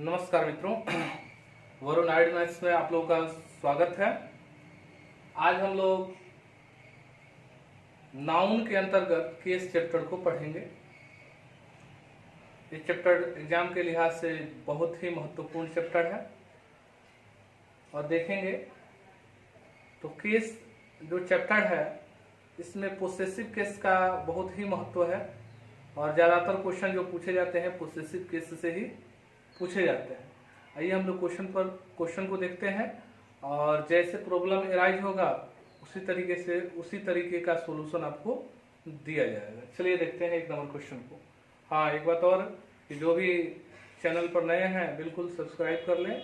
नमस्कार मित्रों, वरुण आइड मैथ्स में आप लोगों का स्वागत है। आज हम लोग नाउन के अंतर्गत केस चैप्टर को पढ़ेंगे। ये चैप्टर एग्जाम के लिहाज से बहुत ही महत्वपूर्ण चैप्टर है और देखेंगे तो केस जो चैप्टर है इसमें पोसेसिव केस का बहुत ही महत्व है और ज़्यादातर क्वेश्चन जो पूछे जाते हैं पोसेसिव केस से ही पूछे जाते हैं। आइए हम लोग क्वेश्चन को देखते हैं और जैसे प्रॉब्लम एराइज होगा उसी तरीके का सॉल्यूशन आपको दिया जाएगा। चलिए देखते हैं एक नंबर क्वेश्चन को। हाँ, एक बात और कि जो भी चैनल पर नए हैं बिल्कुल सब्सक्राइब कर लें,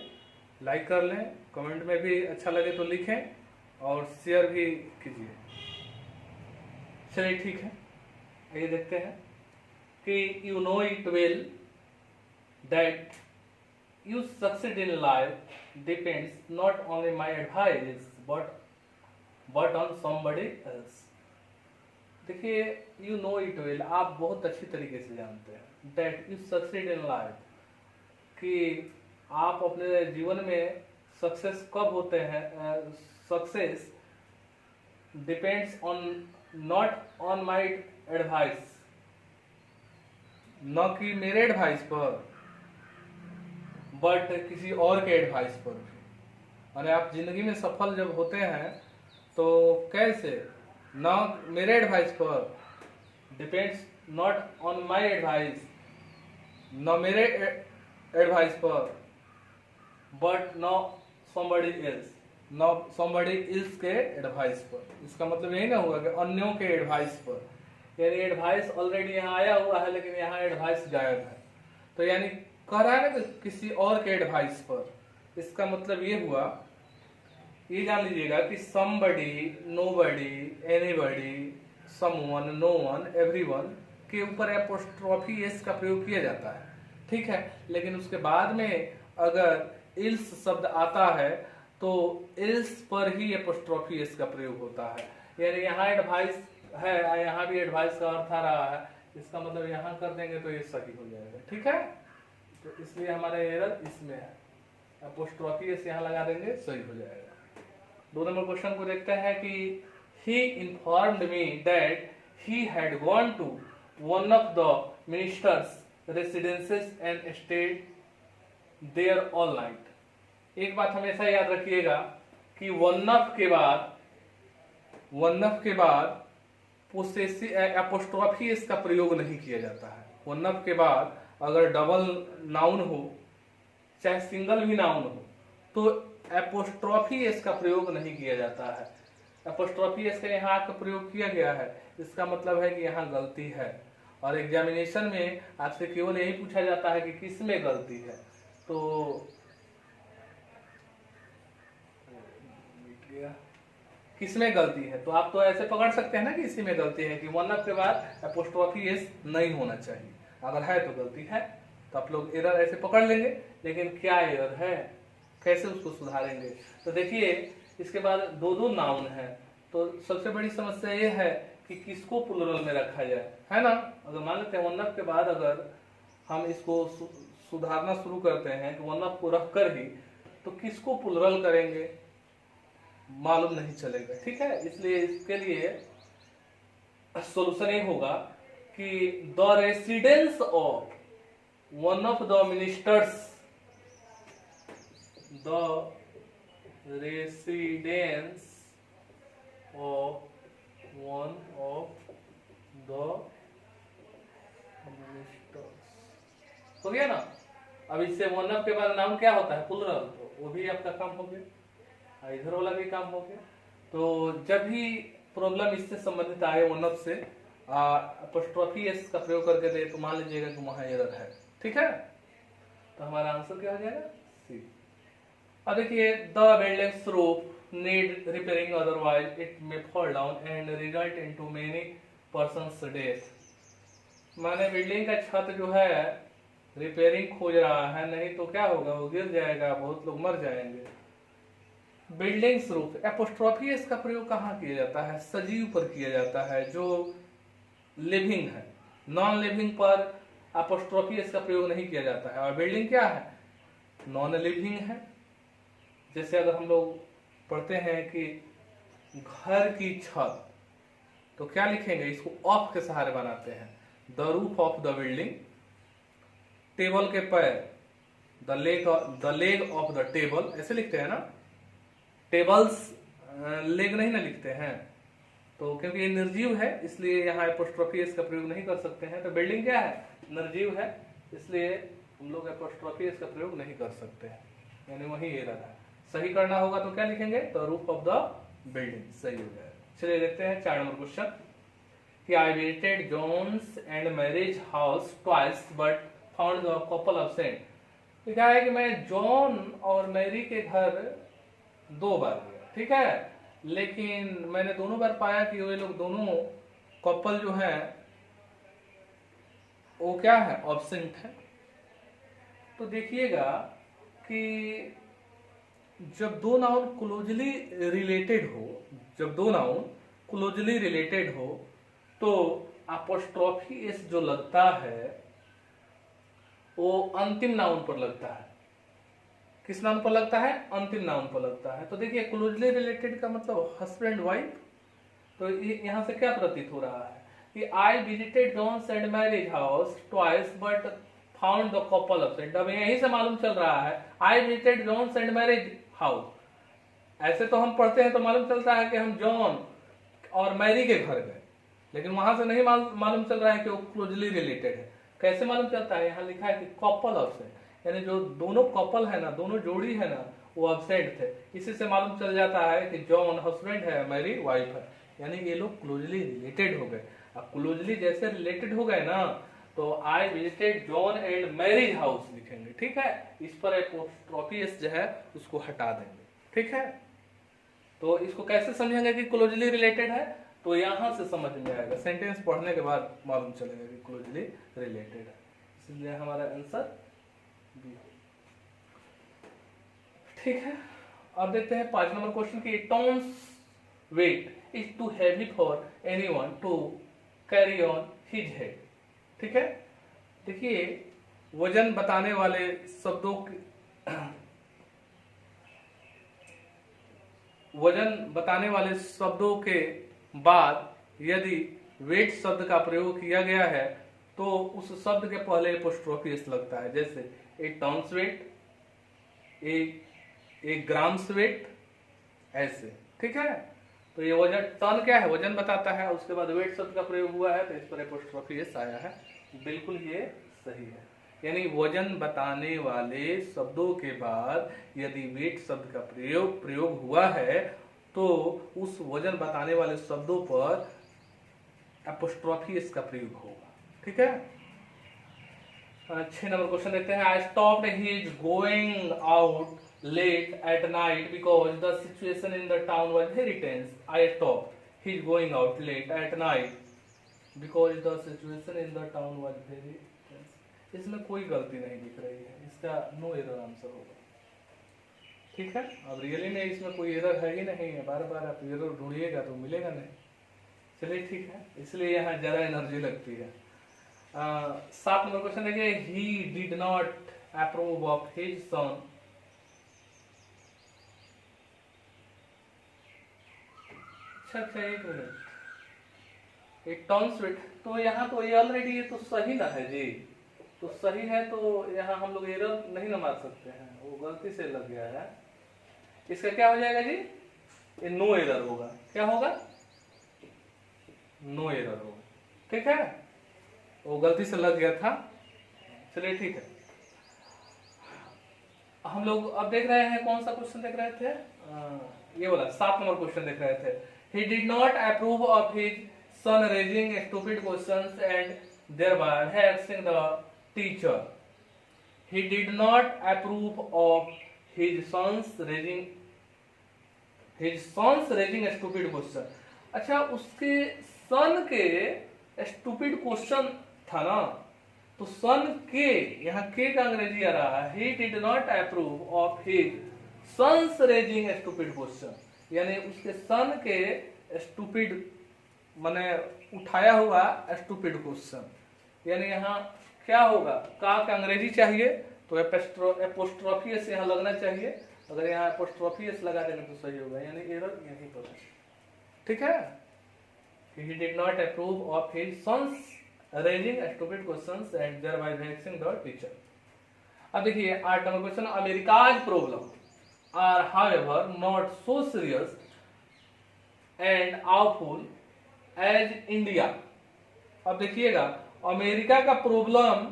लाइक कर लें, कमेंट में भी अच्छा लगे तो लिखें और शेयर भी कीजिए। चलिए ठीक है, आइए देखते हैं कि you know it well that you succeed in life depends not only my advice but on somebody else। देखिए, you know it well, आप बहुत अच्छी तरीके से जानते हैं that you succeed in life, कि आप अपने जीवन में सक्सेस कब होते हैं। Success depends on not on my advice, न कि मेरे एडवाइस पर बट किसी और के एडवाइस पर भी। और आप जिंदगी में सफल जब होते हैं तो कैसे, ना मेरे एडवाइस पर, depends not on my advice, न मेरे एडवाइस पर, बट न समबडी एल्स, न समबडी एल्स के एडवाइस पर। इसका मतलब यही ना हुआ कि अन्यों के एडवाइस पर, यानी एडवाइस ऑलरेडी यहाँ आया हुआ है लेकिन यहाँ एडवाइस गायब है। तो यानी कह रहा है ना कि किसी और के एडवाइस पर। इसका मतलब ये हुआ, ये जान लीजिएगा कि somebody, nobody, anybody, someone, no one, everyone के ऊपर एपोस्ट्रोफी एस का प्रयोग किया जाता है, ठीक है। लेकिन उसके बाद में अगर इल्स शब्द आता है तो इल्स पर ही एपोस्ट्रोफी एस का प्रयोग होता है। यानी यहाँ एडवाइस है, यहाँ भी एडवाइस का अर्थ आ रहा है, इसका मतलब यहाँ कर देंगे तो ये सही हो जाएगा, ठीक है। तो इसलिए हमारा एरर इसमें है, एपोस्ट्रोफी से यहाँ लगा देंगे, सही हो जाएगा। 2 नंबर क्वेश्चन को देखते हैं कि he informed me that he had gone to one of the minister's residences and stayed there all night। एक बात हमेशा याद रखिएगा कि वन ऑफ के बाद पोसेसिव एपोस्ट्रोफी इसका प्रयोग नहीं किया जाता है। वन ऑफ के बाद अगर डबल नाउन हो चाहे सिंगल भी नाउन हो तो एपोस्ट्रोफी एस का प्रयोग नहीं किया जाता है। एपोस्ट्रोफी एस का यहाँ का प्रयोग किया गया है, इसका मतलब है कि यहाँ गलती है। और एग्जामिनेशन में आपसे केवल यही पूछा जाता है कि किस में गलती है। तो किसमें गलती है, तो आप तो ऐसे पकड़ सकते हैं ना कि इसी में गलती है, कि वन ऑफ के बाद एपोस्ट्रोफी एस नहीं होना चाहिए। अगर है तो गलती है, तो आप लोग एरर ऐसे पकड़ लेंगे। लेकिन क्या एरर है, कैसे उसको सुधारेंगे। तो देखिए, इसके बाद 2 नाउन है, तो सबसे बड़ी समस्या ये है कि किसको प्लुरल में रखा जाए, है ना। अगर मान लेते हैं वन ऑफ के बाद अगर हम इसको सुधारना शुरू करते हैं कि वन ऑफ को रख कर ही, तो किसको प्लुरल करेंगे मालूम नहीं चलेगा, ठीक है। इसलिए इसके लिए सॉल्यूशन ये होगा कि the residence of one of the ministers, the residence of one of the ministers हो गया ना। अब इससे वन ऑफ के बाद नाम क्या होता है, प्लुरल, तो वो भी आपका काम हो गया, इधर वाला भी काम हो गया। तो जब भी प्रॉब्लम इससे संबंधित आए वन ऑफ से एपोस्ट्रोफी एस का प्रयोग करके दे तो मान लीजिएगा कि वहां एरर है, ठीक है। तो हमारा आंसर क्या हो जाएगा, सी। अब देखिए, the buildings roof need repairing otherwise it may fall down and result into many persons death. माने बिल्डिंग का छत जो है रिपेयरिंग खोज रहा है, नहीं तो क्या होगा, वो गिर जाएगा, बहुत लोग मर जाएंगे। बिल्डिंग्स रूफ, एपोस्ट्रोफी इसका प्रयोग कहाँ किया जाता है, सजीव पर किया जाता है, जो लिविंग है। नॉन लिविंग पर एपोस्ट्रोफी इसका प्रयोग नहीं किया जाता है। और बिल्डिंग क्या है, नॉन लिविंग है। जैसे अगर हम लोग पढ़ते हैं कि घर की छत, तो क्या लिखेंगे, इसको ऑफ के सहारे बनाते हैं, the roof of the building. Table के पैर, the leg of the table, ऐसे लिखते हैं ना, टेबल्स लेग नहीं ना लिखते हैं। तो क्योंकि ये निर्जीव है इसलिए यहाँ एपोस्ट्रोफी एस का प्रयोग नहीं कर सकते हैं। तो बिल्डिंग क्या है, निर्जीव है, इसलिए हम लोग एपोस्ट्रोफी एस का प्रयोग नहीं कर सकते हैं, यानी वही एरर है। सही करना होगा तो क्या लिखेंगे, the roof of the building, सही हो जाएगा। चलिए देखते हैं 4 नंबर क्वेश्चन कि I visited John's and Mary's house twice but found the couple absent. लिखा है कि मैं जॉन और मैरी के घर 2 बार गया, ठीक है, लेकिन मैंने दोनों बार पाया कि वे लोग दोनों कपल जो है वो क्या है, एब्सेंट है। तो देखिएगा कि जब दो नाउन क्लोजली रिलेटेड हो, जब दो नाउन क्लोजली रिलेटेड हो तो अपोस्ट्रोफी एस जो लगता है वो अंतिम नाउन पर लगता है। किस नाउन पर लगता है, अंतिम नाउन पर लगता है। तो देखिए क्लोजली रिलेटेड का मतलब हस्बैंड वाइफ। तो यहां से क्या प्रतीत हो रहा है कि I visited John's and Mary's house twice but found the couple absent. अब यहीं से मालूम चल रहा है I visited John's and Mary's house, ऐसे तो हम पढ़ते हैं तो मालूम चलता है कि हम जॉन और मैरी के घर गए, लेकिन वहां से नहीं मालूम चल रहा है कि वो क्लोजली रिलेटेड है। कैसे मालूम चलता है, यहाँ लिखा है कि कपल एब्सेंट, यानी जो दोनों कपल है ना, दोनों जोड़ी है ना, वो एब्सेंट थे। इसी से मालूम चल जाता है कि जॉन हस्बैंड है, मैरी वाइफ है, यानी ये लोग क्लोजली रिलेटेड हो गए। अब क्लोजली जैसे रिलेटेड हो गए ना, तो I visited John and Mary's house लिखेंगे, ठीक है। इस पर एपोस्ट्रोफी एस जो है उसको हटा देंगे, ठीक है। तो इसको कैसे समझेंगे कि क्लोजली रिलेटेड है, तो यहां से समझ में आएगा, सेंटेंस पढ़ने के बाद मालूम चलेगा कि क्लोजली रिलेटेड है। इसलिए हमारा आंसर बी, ठीक है। अब देखते हैं 5 नंबर क्वेश्चन की Tom's weight is too heavy for anyone to carry on his head, ठीक है। देखिए वजन बताने वाले शब्दों वजन बताने वाले शब्दों के बाद यदि वेट शब्द का प्रयोग किया गया है तो उस शब्द के पहले एपोस्ट्रोफी एस लगता है। जैसे ए टन्स वेट, एक ग्राम्स वेट, ऐसे, ठीक है। तो ये वजन, टन क्या है, वजन बताता है, उसके बाद वेट शब्द का प्रयोग हुआ है तो इस पर एपोस्ट्रोफी एस आया है, बिल्कुल ये सही है। यानी वजन बताने वाले शब्दों के बाद यदि वेट शब्द का प्रयोग हुआ है तो उस वजन बताने वाले शब्दों पर एपोस्ट्रोफी एस का प्रयोग होगा, ठीक है। 6 नंबर क्वेश्चन देखते हैं। I stopped his going out late at night because the situation in the town was very tense. I stopped his going out late at night because the situation in the town was very tense. इसमें कोई गलती नहीं दिख रही है, इसका no error answer होगा, ठीक है। अब रियली में इसमें कोई एरर है ही नहीं है, बार बार आप एरर ढूंढिएगा तो मिलेगा नहीं। चलिए ठीक है, इसलिए यहाँ ज्यादा एनर्जी लगती है। 7 नंबर क्वेश्चन देखिए। He did not approve of his son, अच्छा एक मिनट, एक टर्न्स वेट, तो यहाँ तो ये ऑलरेडी ये तो सही ना है जी, तो सही है तो यहाँ हम लोग एरर नहीं ना मार सकते हैं, वो गलती से लग गया है। इसका क्या हो जाएगा जी, ये नो एरर होगा। क्या होगा, नो एरर होगा, ठीक है, वो गलती से लग गया था। चलिए ठीक है, हम लोग अब देख रहे हैं कौन सा क्वेश्चन देख रहे थे, ये वाला 7 नंबर क्वेश्चन देख रहे थे। He did not approve of his son raising stupid questions and thereby harassing the teacher. He did not approve of his son's raising a stupid question. अच्छा, उसके सन के stupid question था ना, तो सन के, यहाँ के का अंग्रेजी आ रहा है। He did not approve of his son's raising a stupid question, यानी उसके सन के स्टूपिड माने उठाया हुआ स्टूपिड क्वेश्चन, यानी यहाँ क्या होगा, का अंग्रेजी चाहिए तो एपोस्ट्रॉफी एस यहाँ लगना चाहिए, अगर यहाँ एपोस्ट्रॉफी एस लगा देंगे तो सही होगा, यानी एरर यहीं पर है। ठीक है, he did not approve of his sons raising stupid questions and thereby vexing the teacher। अब देखिए 8 नंबर question, America's problem are however not so serious and awful as India. अब देखिएगा अमेरिका का प्रॉब्लम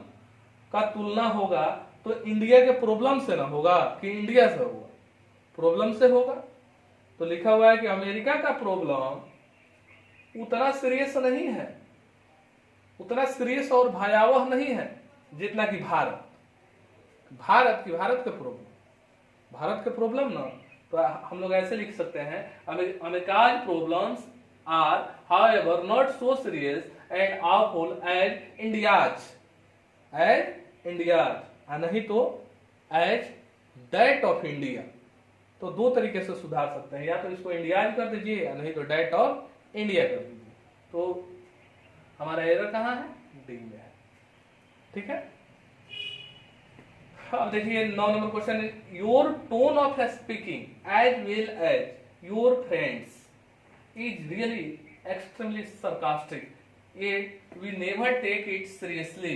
का तुलना होगा तो इंडिया के प्रॉब्लम से ना होगा कि इंडिया से होगा, प्रॉब्लम से होगा। तो लिखा हुआ है कि अमेरिका का प्रॉब्लम उतना सीरियस नहीं है, उतना सीरियस और भयावह नहीं है जितना कि भारत के प्रॉब्लम, भारत के प्रॉब्लम ना। तो हम लोग ऐसे लिख सकते हैं, America's problems are however not so serious and awful as India's, नहीं तो एज दैट ऑफ इंडिया। तो दो तरीके से सुधार सकते हैं, या तो इसको इंडियाज कर दीजिए या नहीं तो दैट ऑफ इंडिया कर दीजिए। तो हमारा एरर कहाँ है, डी में है। ठीक है, अब देखिए 9 number question, your tone of speaking as well as your friends is really extremely sarcastic, ये we never take it seriously.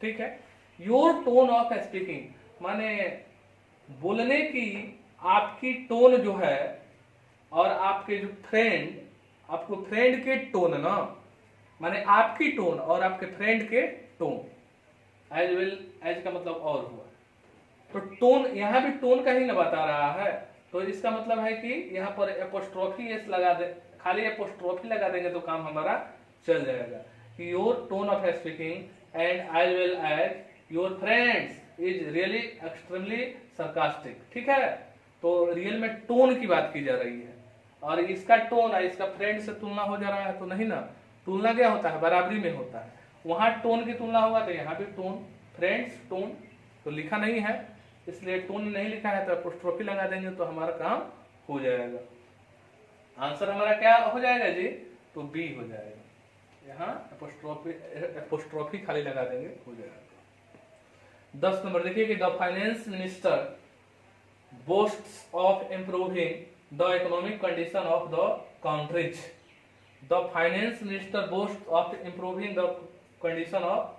ठीक है, योर टोन ऑफ स्पीकिंग माने बोलने की आपकी टोन जो है, और आपके जो फ्रेंड, आपको फ्रेंड के टोन ना, माने आपकी टोन और आपके फ्रेंड के टोन, एज वेल एज का मतलब और हुआ, तो टोन यहाँ भी टोन का ही ना बता रहा है, तो इसका मतलब है कि यहाँ पर एपोस्ट्रोफी एस लगा दे, खाली एपोस्ट्रोफी लगा देंगे तो काम हमारा चल जाएगा कि your tone of speaking and as well as your friends is really extremely sarcastic. ठीक है, तो रियल में टोन की बात की जा रही है, और इसका टोन है इसका फ्रेंड से तुलना हो जा रहा है, तो नहीं ना, तुलना क्या होता है, बराबरी में होता है। वहां टोन की तुलना होगा तो यहाँ भी टोन, फ्रेंड्स टोन तो लिखा नहीं है, इसलिए टोन नहीं लिखा है तो एपोस्ट्रोफी लगा देंगे तो हमारा काम हो जाएगा। आंसर हमारा क्या हो जाएगा जी, तो बी हो जाएगा, यहाँ एपोस्ट्रोफी खाली लगा देंगे हो जाएगा। 10 नंबर देखिए कि the finance minister बोस्ट्स of improving the economic condition of the countries. The finance minister boast of improving the condition of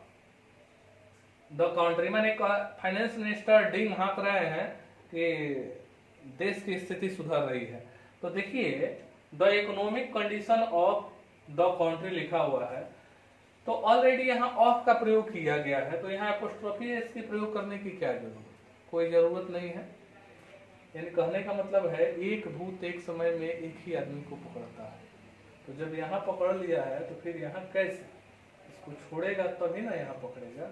the country, माने फाइनेंस मिनिस्टर डिंग हाँक रहे हैं कि देश की स्थिति सुधर रही है। तो देखिए the economic condition of the country लिखा हुआ है, तो ऑलरेडी यहाँ ऑफ का प्रयोग किया गया है, तो यहाँ एपोस्ट्रोफी इसकी प्रयोग करने की क्या जरूरत, कोई जरूरत नहीं है। यानी कहने का मतलब है एक भूत एक समय में एक ही आदमी को पकड़ता है, तो जब यहाँ पकड़ लिया है तो फिर यहाँ कैसे, इसको छोड़ेगा तभी ना यहाँ पकड़ेगा।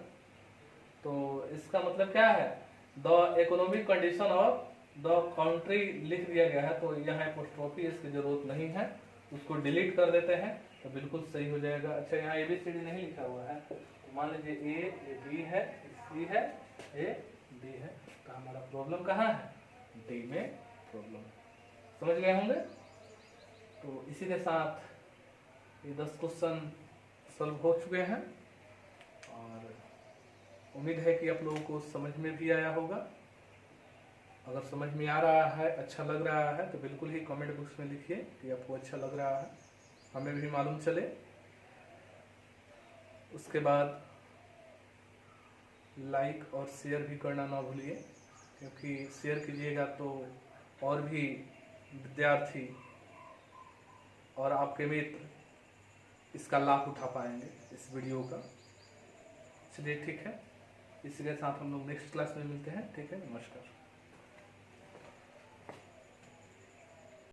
तो इसका मतलब क्या है, the economic condition of the country लिख दिया गया है, तो यहाँ एपोस्ट्रोफी इसकी जरूरत नहीं है, उसको डिलीट कर देते हैं तो बिल्कुल सही हो जाएगा। अच्छा यहाँ ABCD नहीं लिखा हुआ है, तो मान लीजिए ए बी है, सी है, ए बी है, तो हमारा प्रॉब्लम कहाँ है, डी में प्रॉब्लम। समझ गए होंगे। तो इसी के साथ ये 10 क्वेश्चन सॉल्व हो चुके हैं, और उम्मीद है कि आप लोगों को समझ में भी आया होगा। अगर समझ में आ रहा है, अच्छा लग रहा है, तो बिल्कुल ही कमेंट बॉक्स में लिखिए कि आपको अच्छा लग रहा है, हमें भी मालूम चले। उसके बाद लाइक और शेयर भी करना ना भूलिए, क्योंकि शेयर कीजिएगा तो और भी विद्यार्थी और आपके मित्र इसका लाभ उठा पाएंगे इस वीडियो का। चलिए ठीक है, इसी के साथ हम लोग नेक्स्ट क्लास में मिलते हैं। ठीक है, नमस्कार।